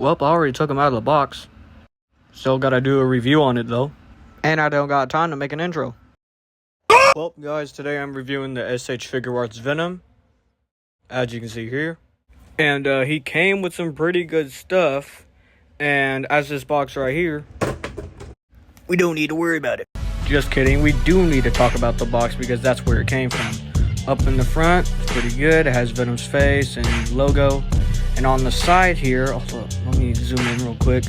Well, I already took him out of the box. Still gotta do a review on it, though. And I don't got time to make an intro. Well, guys, today I'm reviewing the SH figuarts Venom, as you can see here. And he came with some pretty good stuff. And as this box right here, we don't need to worry about it. Just kidding, we do need to talk about the box because that's where it came from. Up in the front, it's pretty good. It has Venom's face and logo. And on the side here, let me zoom in real quick.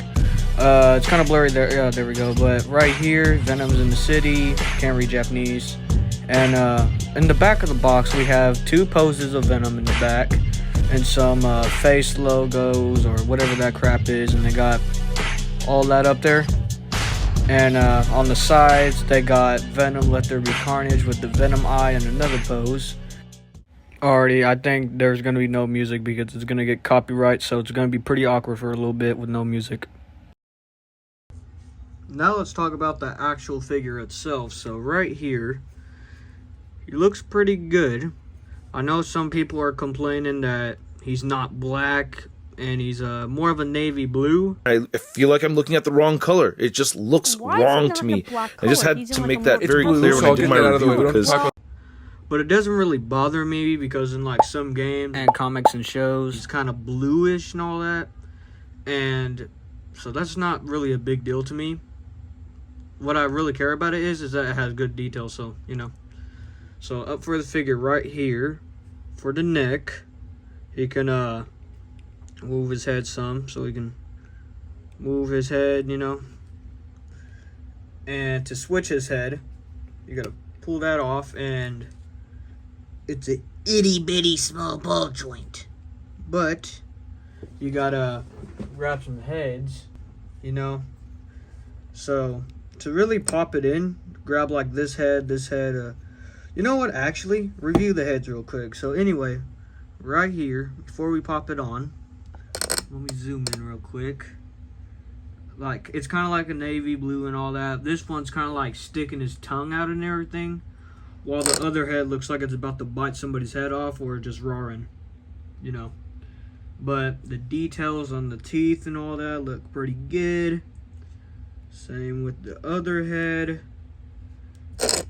It's kind of blurry there. Yeah, there we go. But right here, Venom's in the city. Can't read Japanese. And in the back of the box, we have two poses of Venom in the back. And some face logos or whatever that crap is. And they got all that up there. And on the sides, they got Venom Let There Be Carnage with the Venom eye and another pose. Already, I think there's going to be no music because it's going to get copyright, so it's going to be pretty awkward for a little bit with no music. Now let's talk about the actual figure itself. So right here, he looks pretty good. I know some people are complaining that he's not black and he's more of a navy blue. I feel like I'm looking at the wrong color. It just looks wrong to me. I just had to make that very clear when I did my review because... But it doesn't really bother me because in like some games and comics and shows, it's kind of bluish and all that. And so that's not really a big deal to me. What I really care about it is that it has good detail, so, you know. So up for the figure right here, for the neck, he can move his head some, so he can move his head, you know. And to switch his head, you gotta pull that off, and it's a itty bitty small ball joint. But you gotta grab some heads, you know. So to really pop it in, grab like this head. You know what? Actually, review the heads real quick. So anyway, right here, before we pop it on, let me zoom in real quick. Like, it's kind of like a navy blue and all that. This one's kind of like sticking his tongue out and everything, while the other head looks like it's about to bite somebody's head off or just roaring, you know. But the details on the teeth and all that look pretty good. Same with the other head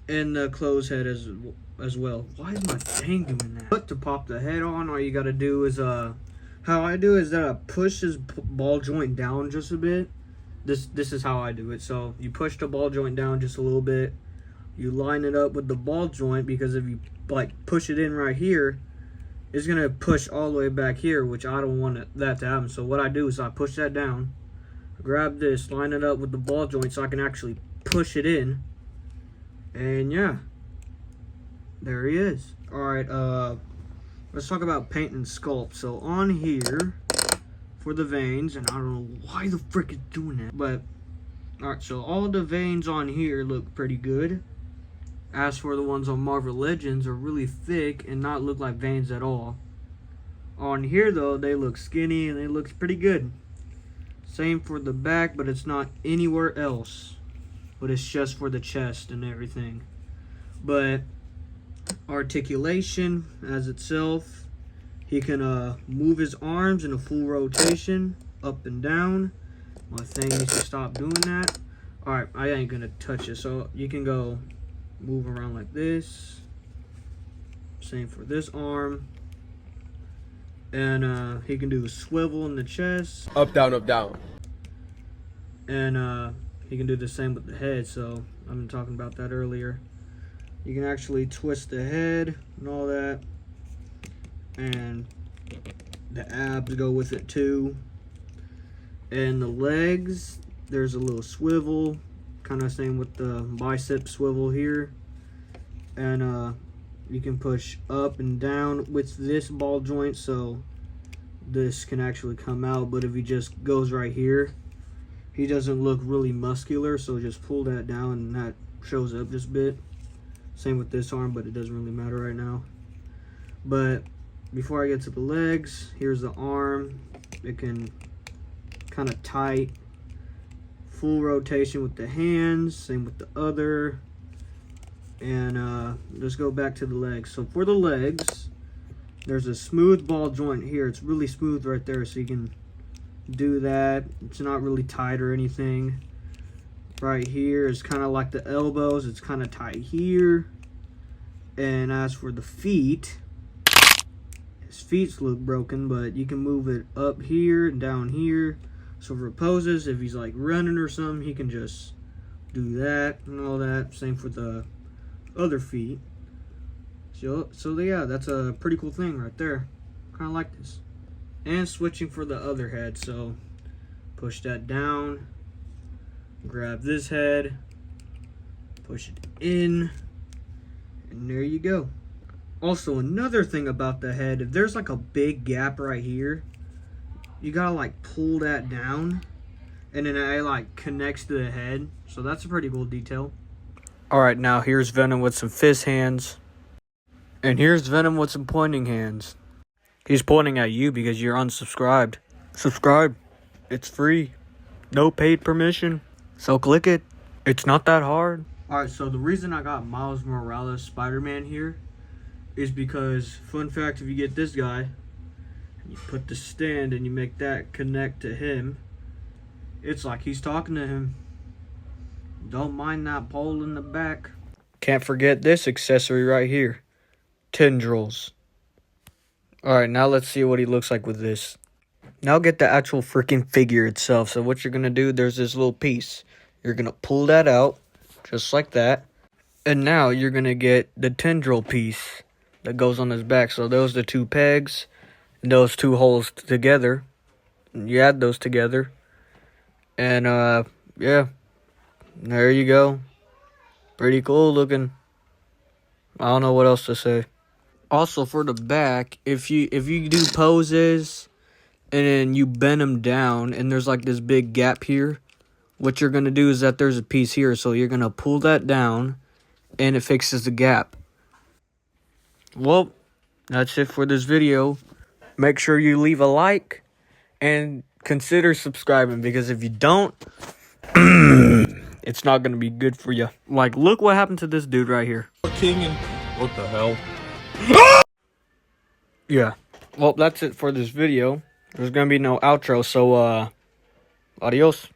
and the closed head as well. Why is my thing doing that? But to pop the head on, all you gotta do is how I do is that I push his ball joint down just a bit. This is how I do it. So you push the ball joint down just a little bit. You line it up with the ball joint, because if you like push it in right here, it's gonna push all the way back here, which I don't want that to happen. So what I do is I push that down, grab this, line it up with the ball joint so I can actually push it in, and yeah, there he is. All right, let's talk about paint and sculpt. So on here for the veins, and I don't know why the frick it's doing that, but all right, so all the veins on here look pretty good. As for the ones on Marvel Legends, are really thick and not look like veins at all. On here though, they look skinny and they look pretty good. Same for the back, but it's not anywhere else. But it's just for the chest and everything. But articulation as itself, he can move his arms in a full rotation, up and down. My thing needs to stop doing that. Alright, I ain't gonna touch it. So you can go move around like this. Same for this arm. And he can do a swivel in the chest. Up, down, up, down. And he can do the same with the head, so I've been talking about that earlier. You can actually twist the head and all that. And the abs go with it too. And the legs, there's a little swivel. Kind of same with the bicep swivel here. And you can push up and down with this ball joint, so this can actually come out. But if he just goes right here, he doesn't look really muscular, so just pull that down and that shows up just a bit. Same with this arm, but it doesn't really matter right now. But before I get to the legs, here's the arm. It can kind of tight, full rotation with the hands, same with the other. And let's go back to the legs. So for the legs, there's a smooth ball joint here. It's really smooth right there, so you can do that. It's not really tight or anything. Right here is kind of like the elbows. It's kind of tight here. And as for the feet, his feet look broken, but you can move it up here and down here. So for poses, if he's like running or something, he can just do that and all that. Same for the other feet. So yeah, that's a pretty cool thing right there. Kind of like this. And switching for the other head. So push that down. Grab this head. Push it in. And there you go. Also, another thing about the head, if there's like a big gap right here, you gotta like pull that down, and then it like connects to the head. So that's a pretty cool detail. Alright, now here's Venom with some fist hands. And here's Venom with some pointing hands. He's pointing at you because you're unsubscribed. Subscribe. It's free. No paid permission. So click it. It's not that hard. Alright, so the reason I got Miles Morales Spider-Man here is because, fun fact, if you get this guy, and you put the stand and you make that connect to him, it's like he's talking to him. Don't mind that pole in the back. Can't forget this accessory right here. Tendrils. Alright, now let's see what he looks like with this. Now get the actual freaking figure itself. So what you're going to do, there's this little piece. You're going to pull that out, just like that. And now you're going to get the tendril piece that goes on his back. So those are the two pegs, and those two holes together. And you add those together. And, yeah. There you go. Pretty cool looking. I don't know what else to say. Also, for the back, if you do poses and then you bend them down and there's like this big gap here, what you're going to do is that there's a piece here. So you're going to pull that down and it fixes the gap. Well, that's it for this video. Make sure you leave a like and consider subscribing, because if you don't, it's not going to be good for you. Like, look what happened to this dude right here. King and what the hell? Yeah. Well, that's it for this video. There's going to be no outro, so, adios.